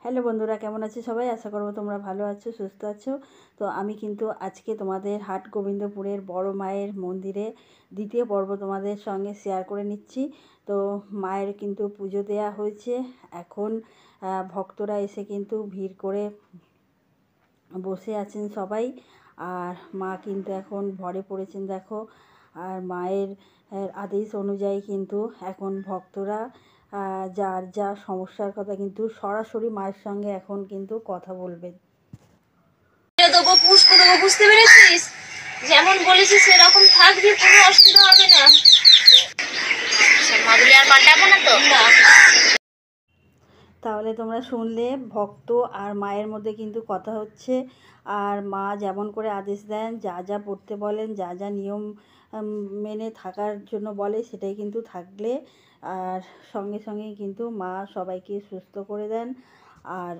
Hello বন্ধুরা, কেমন আছো সবাই? আশা করবো তোমরা ভালো আছো, সুস্থ আছো। তো আমি কিন্তু আজকে তোমাদের হাট গোবিন্দপুরের বড় মায়ের মন্দিরে দ্বিতীয় পর্ব তোমাদের সঙ্গে শেয়ার করে নিচ্ছি। তো মায়ের কিন্তু পুজো দেয়া হয়েছে। এখন ভক্তরা এসে কিন্তু ভিড় করে বসে আছেন সবাই। আর মা কিন্তু এখন ভরে পড়েছেন দেখো। আর মায়ের আদেশ অনুযায়ী কিন্তু এখন ভক্তরা যার যা সমস্যার কথা কিন্তু সরাসরি মায়ের সঙ্গে এখন কিন্তু কথা বলবেন। দেবো, পুষ্প দেবো, বুঝতে পেরেছিস? যেমন বলেছিস সেরকম থাকবি, কোনো অসুবিধা হবে না। মাদুলি আর পাল্টাবো না তো? না। তাহলে তোমরা শুনলে ভক্ত আর মায়ের মধ্যে কিন্তু কথা হচ্ছে। আর মা যেমন করে আদেশ দেন, যা যা পড়তে বলেন, যা যা নিয়ম মেনে থাকার জন্য বলে সেটাই কিন্তু থাকলে আর সঙ্গে সঙ্গেই কিন্তু মা সবাইকে সুস্থ করে দেন। আর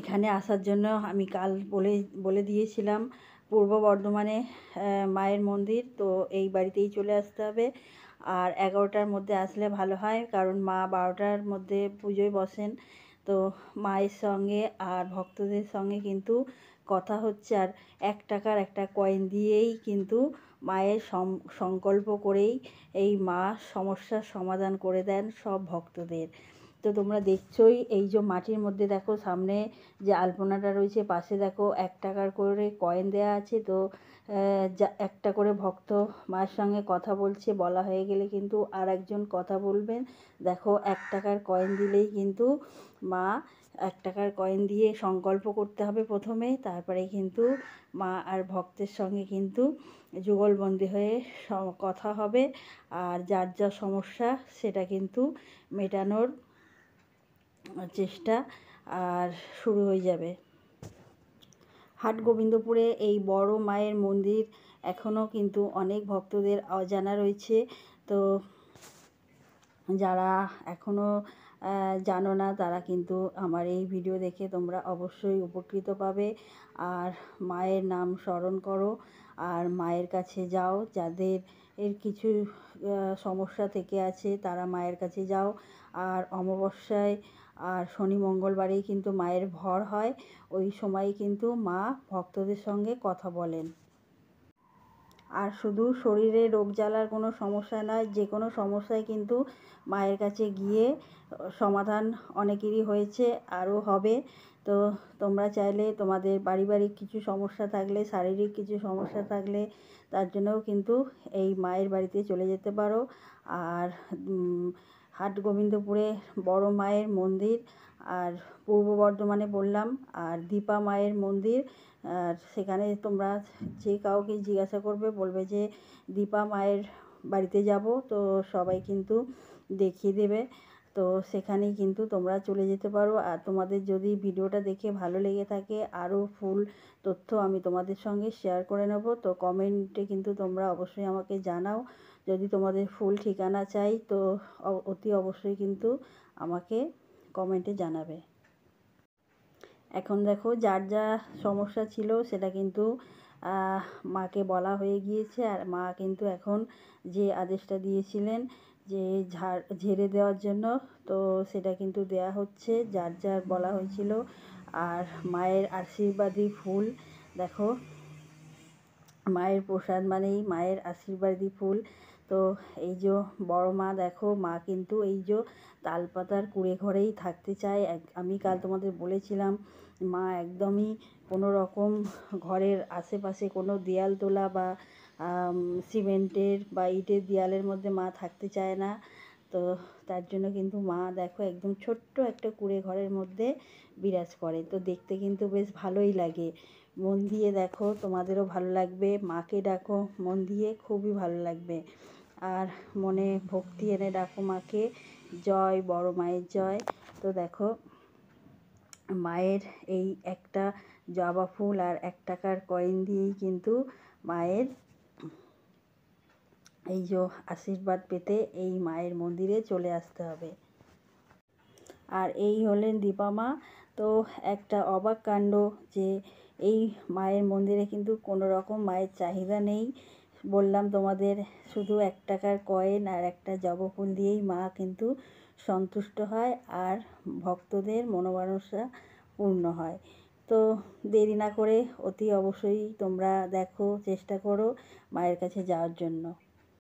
এখানে আসার জন্য আমি কাল বলে দিয়েছিলাম পূর্ব বর্ধমানে মায়ের মন্দির, তো এই বাড়িতেই চলে আসতে হবে। আর 11টার মধ্যে আসলে ভালো হয়, কারণ মা 12টার মধ্যে পুজোয় বসেন। তো মায়ের সঙ্গে আর ভক্তদের সঙ্গে কিন্তু কথা হচ্ছে। আর 1 টাকার একটা কয়েন দিয়েই কিন্তু মায়ের সংকল্প করেই এই মা সমস্যার সমাধান করে দেন সব ভক্তদের। তো তোমরা দেখছোই, এই যে মাটির মধ্যে দেখো সামনে যে আলপনাটা রয়েছে, পাশে দেখো 1 টাকার করে কয়েন দেওয়া আছে। তো একটা করে ভক্ত মায়ের সঙ্গে কথা বলছে, বলা হয়ে গেলে কিন্তু আর একজন কথা বলবেন। দেখো 1 টাকার কয়েন দিলেই কিন্তু মা 1 টাকার কয়েন দিয়ে সংকল্প করতে হবে প্রথমে, তারপরে কিন্তু মা আর ভক্তের সঙ্গে কিন্তু যুগলবন্দি হয়ে কথা হবে। আর যার যা সমস্যা সেটা কিন্তু মেটানোর চেষ্টা আর শুরু হয়ে যাবে। হাট গোবিন্দপুরে এই বড় মায়ের মন্দির এখনও কিন্তু অনেক ভক্তদের অজানা রয়েছে। তো যারা এখনও জানো না তারা কিন্তু আমার এই ভিডিও দেখে তোমরা অবশ্যই উপকৃত পাবে। আর মায়ের নাম স্মরণ করো আর মায়ের কাছে যাও। যাদের কিছু সমস্যা থেকে আছে তারা মায়ের কাছে যাও। আর অমাবস্যায় আর শনি মঙ্গলবারেই কিন্তু মায়ের ভর হয়, ওই সময় কিন্তু মা ভক্তদের সঙ্গে কথা বলেন। আর শুধু শরীরে রোগ জ্বালার কোনো সমস্যা নয়, যে কোনো সমস্যায় কিন্তু মায়ের কাছে গিয়ে সমাধান অনেকেরই হয়েছে, আরও হবে। তো তোমরা চাইলে তোমাদের পারিবারিক কিছু সমস্যা থাকলে, শারীরিক কিছু সমস্যা থাকলে তার জন্যও কিন্তু এই মায়ের বাড়িতে চলে যেতে পারো। আর হাট গোবিন্দপুরে বড় মায়ের মন্দির, আর পূর্ব বর্ধমানে বললাম, আর দীপা মায়ের মন্দির। আর সেখানে তোমরা যে কাউকে জিজ্ঞাসা করবে, বলবে যে দীপা মায়ের বাড়িতে যাব, তো সবাই কিন্তু দেখিয়ে দেবে। তো সেখানেই কিন্তু তোমরা চলে যেতে পারো। আর তোমাদের যদি ভিডিওটা দেখে ভালো লেগে থাকে, আরও ফুল তথ্য আমি তোমাদের সঙ্গে শেয়ার করে নেব। তো কমেন্টে কিন্তু তোমরা অবশ্যই আমাকে জানাও। যদি তোমাদের ফুল ঠিকানা চাই তো অতি অবশ্যই কিন্তু আমাকে কমেন্টে জানাবে। এখন দেখো যার যা সমস্যা ছিল সেটা কিন্তু মাকে বলা হয়ে গিয়েছে। আর মা কিন্তু এখন যে আদেশটা দিয়েছিলেন যে ঝেড়ে দেওয়ার জন্য, তো সেটা কিন্তু দেয়া হচ্ছে যার যার বলা হয়েছিল। আর মায়ের আশীর্বাদী ফুল দেখো, মায়ের প্রসাদ মানেই মায়ের আশীর্বাদী ফুল। তো এই যে বড় মা দেখো, মা কিন্তু এই যে তালপাতার কুঁড়ে ঘরেই থাকতে চায়। আমি কাল তোমাদের বলেছিলাম মা একদমই কোনো রকম ঘরের আশেপাশে কোনো দেয়াল তোলা বা সিমেন্টের বা ইটের দেয়ালের মধ্যে মা থাকতে চায় না। তো তার জন্য কিন্তু মা দেখো একদম ছোট্ট একটা কুঁড়ে ঘরের মধ্যে বিরাজ করে। তো দেখতে কিন্তু বেশ ভালোই লাগে। মন দিয়ে দেখো, তোমাদেরও ভালো লাগবে। মাকে ডাকো মন দিয়ে, খুবই ভালো লাগবে। আর মনে ভক্তি এনে ডাকো মাকে। জয় বড় মায়ের জয়। তো দেখো মায়ের এই একটা জবা ফুল আর 1 টাকার কয়েন দিয়েই কিন্তু মায়ের এই যে আশীর্বাদ পেতে এই মায়ের মন্দিরে চলে আসতে হবে। আর এই হলেন দীপা মা। তো একটা অবাক কাণ্ড যে এই মায়ের মন্দিরে কিন্তু কোনো রকম মায়ের চাহিদা নেই। বললাম তোমাদের শুধু 1 টাকার কয়েন আর একটা জবা ফুল দিয়েই মা কিন্তু সন্তুষ্ট হয় আর ভক্তদের মনোবাঞ্ছা পূর্ণ হয়। তো দেরি না করে অতি অবশ্যই তোমরা দেখো, চেষ্টা করো মায়ের কাছে যাওয়ার জন্য।